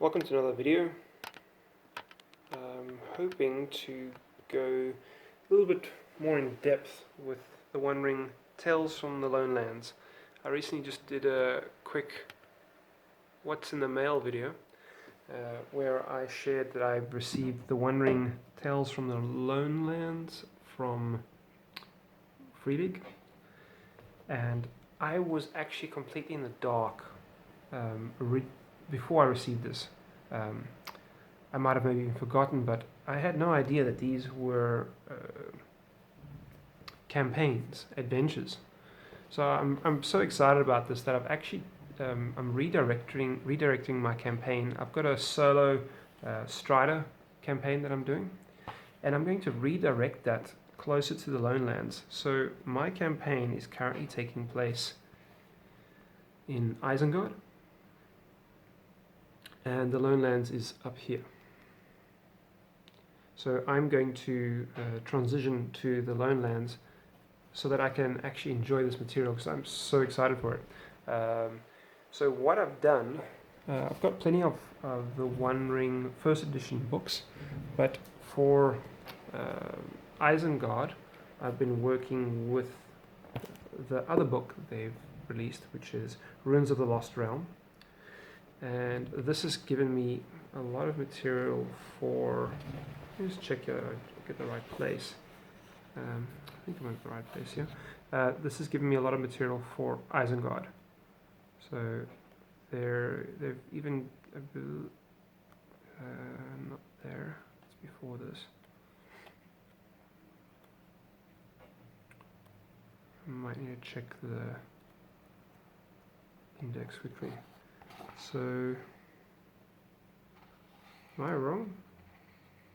Welcome to another video. I'm hoping to go a little bit more in depth with the One Ring Tales from the Lone Lands. I recently just did a quick What's in the Mail video where I shared that I received the One Ring Tales from the Lone Lands from Free League, and I was actually completely in the dark before I received this. I might have maybe even forgotten, but I had no idea that these were campaigns, adventures. So I'm so excited about this that I've actually I'm redirecting my campaign. I've got a solo Strider campaign that I'm doing, and I'm going to redirect that closer to the Lone Lands. So my campaign is currently taking place in Isengard, and the Lone Lands is up here. So I'm going to transition to the Lone Lands so that I can actually enjoy this material, because I'm so excited for it. So what I've done, I've got plenty of the One Ring first edition books, but for Isengard I've been working with the other book that they've released, which is Ruins of the Lost Realm. And this has given me a lot of material for, let me just check I get the right place. I think I'm at the right place here. This has given me a lot of material for Isengard. So they've even, not there, it's before this. I might need to check the index quickly. So, am I wrong?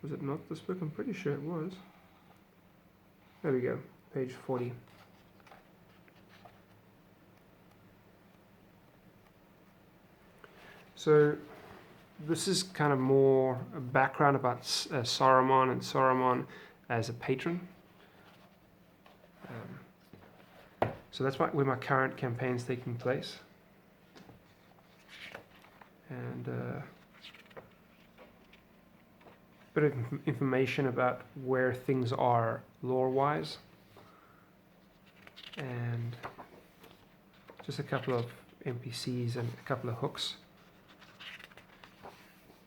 Was it not this book? I'm pretty sure it was. There we go, page 40. So, this is kind of more a background about Saruman and Saruman as a patron. So that's where my current campaign's taking place. And a bit of information about where things are lore-wise, and just a couple of NPCs and a couple of hooks.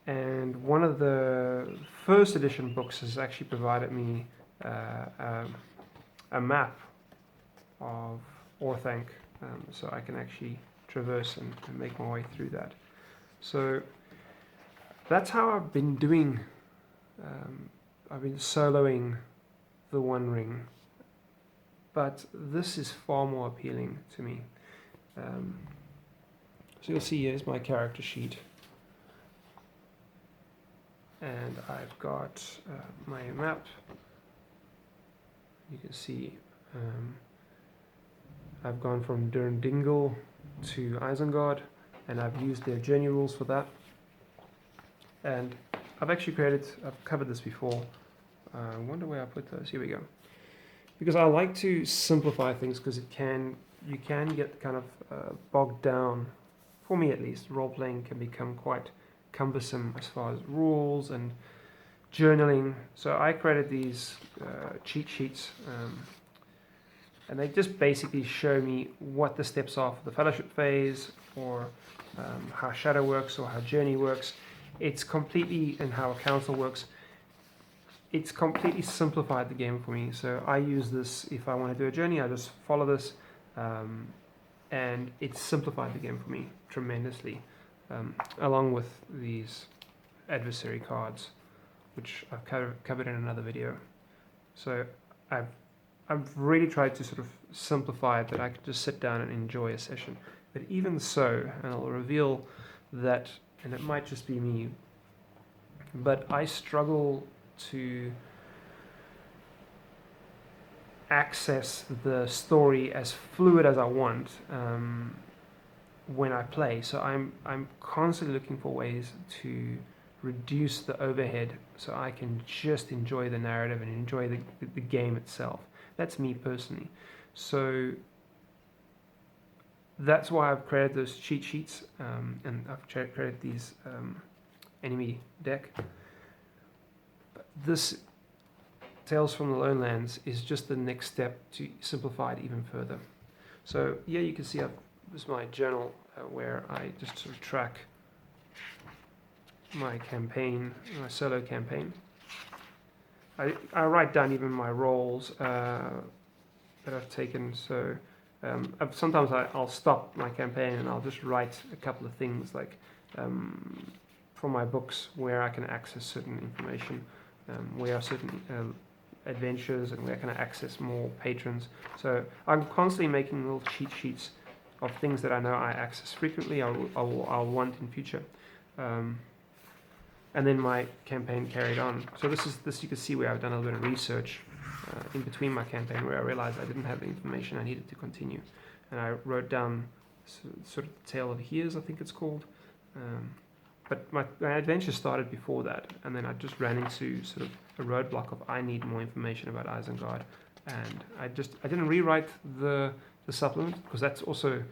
And one of the first edition books has actually provided me a map of Orthanc, so I can actually traverse and make my way through that. So that's how I've been doing. I've been soloing the One Ring, but this is far more appealing to me. So you'll see here's my character sheet, and I've got my map. You can see I've gone from Durndingle to Isengard, and I've used their journey rules for that. And I've covered this before. I wonder where I put those. Here we go. Because I like to simplify things, because you can get kind of bogged down. For me at least, role-playing can become quite cumbersome as far as rules and journaling. So I created these cheat sheets, and they just basically show me what the steps are for the fellowship phase, or how shadow works, or how journey works. It's completely, and how a council works. It's completely simplified the game for me. So I use this if I want to do a journey. I just follow this, and it's simplified the game for me tremendously, along with these adversary cards, which I've covered in another video. So I've really tried to sort of simplify it, that I could just sit down and enjoy a session. But even so, and I'll reveal that, and it might just be me, but I struggle to access the story as fluid as I want when I play. So I'm constantly looking for ways to reduce the overhead so I can just enjoy the narrative and enjoy the game itself. That's me personally. So that's why I've created those cheat sheets, and I've created these enemy deck. But this Tales from the Lone Lands is just the next step to simplify it even further. So here you can see this is my journal where I just sort of track my campaign, my solo campaign. I write down even my roles that I've taken. So sometimes I'll stop my campaign and I'll just write a couple of things like from my books where I can access certain information, where are certain adventures and where can I access more patrons. So I'm constantly making little cheat sheets of things that I know I access frequently, I'll want in future. And then my campaign carried on. So this you can see where I've done a little bit of research in between my campaign where I realized I didn't have the information I needed to continue. And I wrote down sort of the Tale of Years, I think it's called. But my adventure started before that, and then I just ran into sort of a roadblock of I need more information about Isengard, and I didn't rewrite the supplement because that's also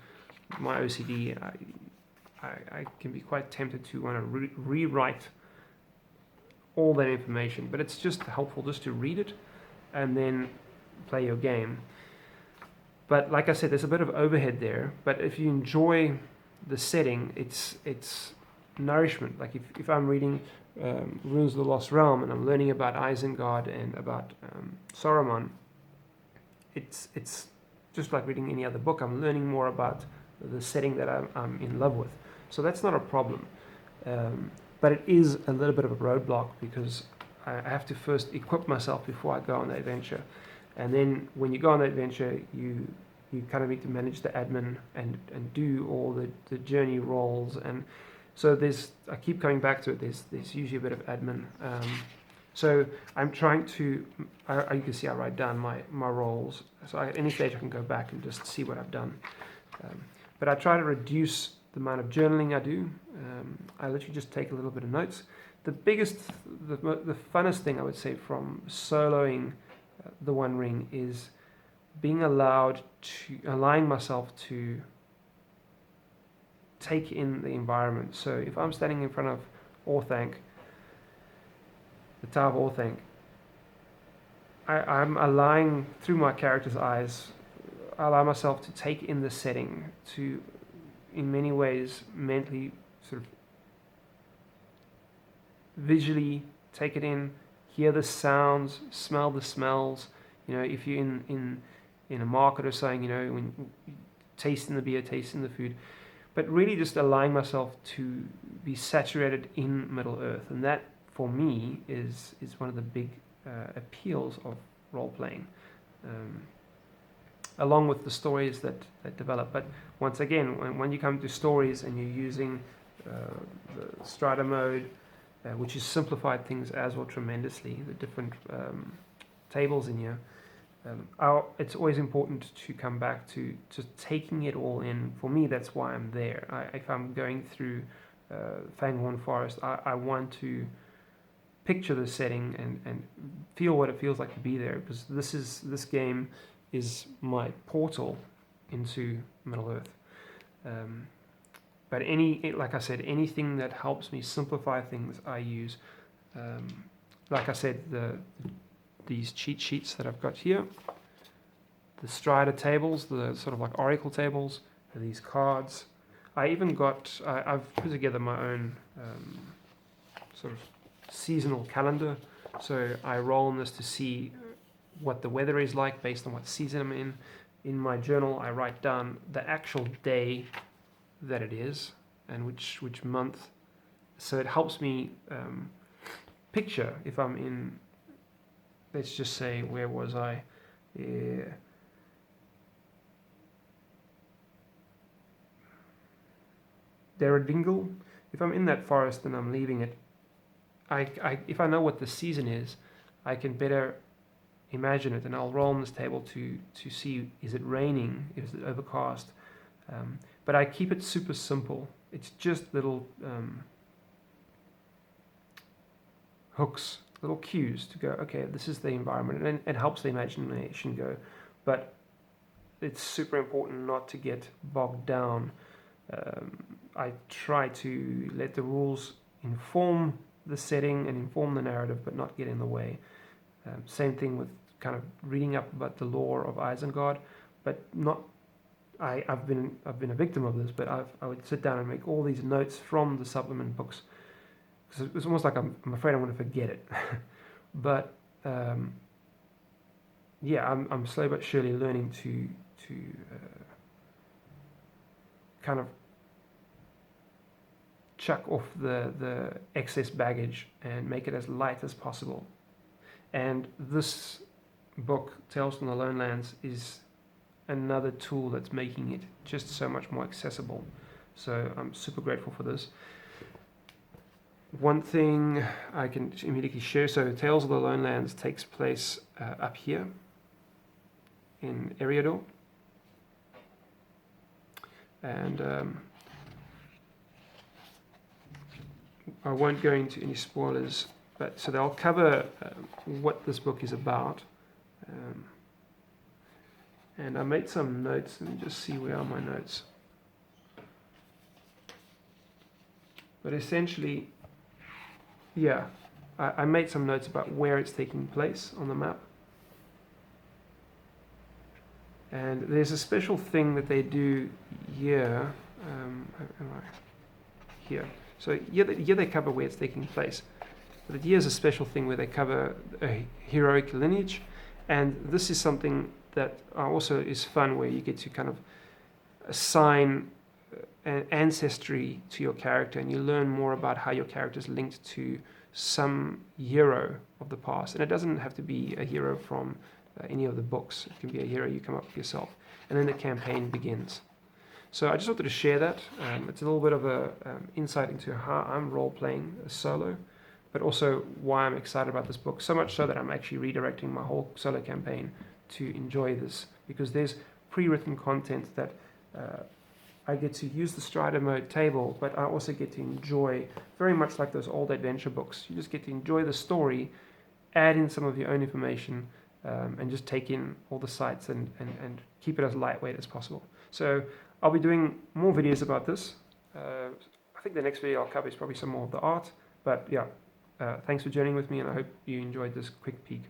my OCD. I can be quite tempted to want to rewrite all that information, but it's just helpful just to read it and then play your game. But like I said, there's a bit of overhead there, but if you enjoy the setting, it's nourishment. Like if I'm reading Runes of the Lost Realm and I'm learning about Isengard and about Saruman, it's just like reading any other book. I'm learning more about the setting that I'm in love with. So that's not a problem. But it is a little bit of a roadblock because I have to first equip myself before I go on the adventure. And then when you go on the adventure, you kind of need to manage the admin and do all the journey rolls. And so I keep coming back to it, there's usually a bit of admin. So I'm trying to, you can see I write down my roles. So at any stage I can go back and just see what I've done. But I try to reduce the amount of journaling I do. I literally just take a little bit of notes. The funnest thing I would say from soloing the One Ring is being allowing myself to take in the environment. So if I'm standing in front of Orthanc, the Tower of Orthanc, I'm allowing, through my character's eyes, I allow myself to take in the setting, to in many ways mentally sort of visually take it in, hear the sounds, smell the smells. If you're in a market or something, when tasting the beer, tasting the food, but really just allowing myself to be saturated in Middle Earth. And that for me is one of the big appeals of role playing, along with the stories that develop. But once again, when you come to stories and you're using the Strata mode, which has simplified things as well tremendously, the different tables in here, it's always important to come back to just taking it all in. For me, that's why I'm there. If I'm going through Fanghorn Forest, I want to picture the setting and feel what it feels like to be there, because this game is my portal into Middle Earth. But like I said, anything that helps me simplify things, I use. Like I said, these cheat sheets that I've got here, the Strider tables, the sort of like oracle tables, these cards. I've put together my own sort of seasonal calendar. So I roll on this to see what the weather is like based on what season I'm in. In my journal, I write down the actual day that it is and which month. So it helps me picture if I'm in, let's just say, where was I? Daradingle. If I'm in that forest and I'm leaving it, if I know what the season is, I can better imagine it, and I'll roll on this table to see, is it raining, is it overcast, but I keep it super simple. It's just little hooks, little cues to go, okay, this is the environment, and it helps the imagination go. But it's super important not to get bogged down. I try to let the rules inform the setting and inform the narrative, but not get in the way. Same thing with kind of reading up about the lore of Isengard, but not. I've been a victim of this, but I would sit down and make all these notes from the supplement books, because it's almost like I'm afraid I'm going to forget it. But yeah, I'm slowly but surely learning to kind of chuck off the excess baggage and make it as light as possible. And this book, Tales from the Lone Lands, is another tool that's making it just so much more accessible. So I'm super grateful for this. One thing I can immediately share, so Tales of the Lone Lands takes place up here in Eriador. And I won't go into any spoilers, but so they'll cover what this book is about. And I made some notes. Let me just see, where are my notes? But essentially, yeah, I made some notes about where it's taking place on the map. And there's a special thing that they do here. Here. So here they cover where it's taking place. But here's a special thing where they cover a heroic lineage. And this is something that also is fun, where you get to kind of assign an ancestry to your character, and you learn more about how your character is linked to some hero of the past. And it doesn't have to be a hero from any of the books. It can be a hero you come up with yourself. And then the campaign begins. So I just wanted to share that. It's a little bit of a insight into how I'm role-playing a solo, but also why I'm excited about this book, so much so that I'm actually redirecting my whole solo campaign to enjoy this, because there's pre-written content that I get to use the Strider mode table, but I also get to enjoy, very much like those old adventure books. You just get to enjoy the story, add in some of your own information, and just take in all the sights and keep it as lightweight as possible. So I'll be doing more videos about this. I think the next video I'll cover is probably some more of the art, but yeah, thanks for joining with me, and I hope you enjoyed this quick peek.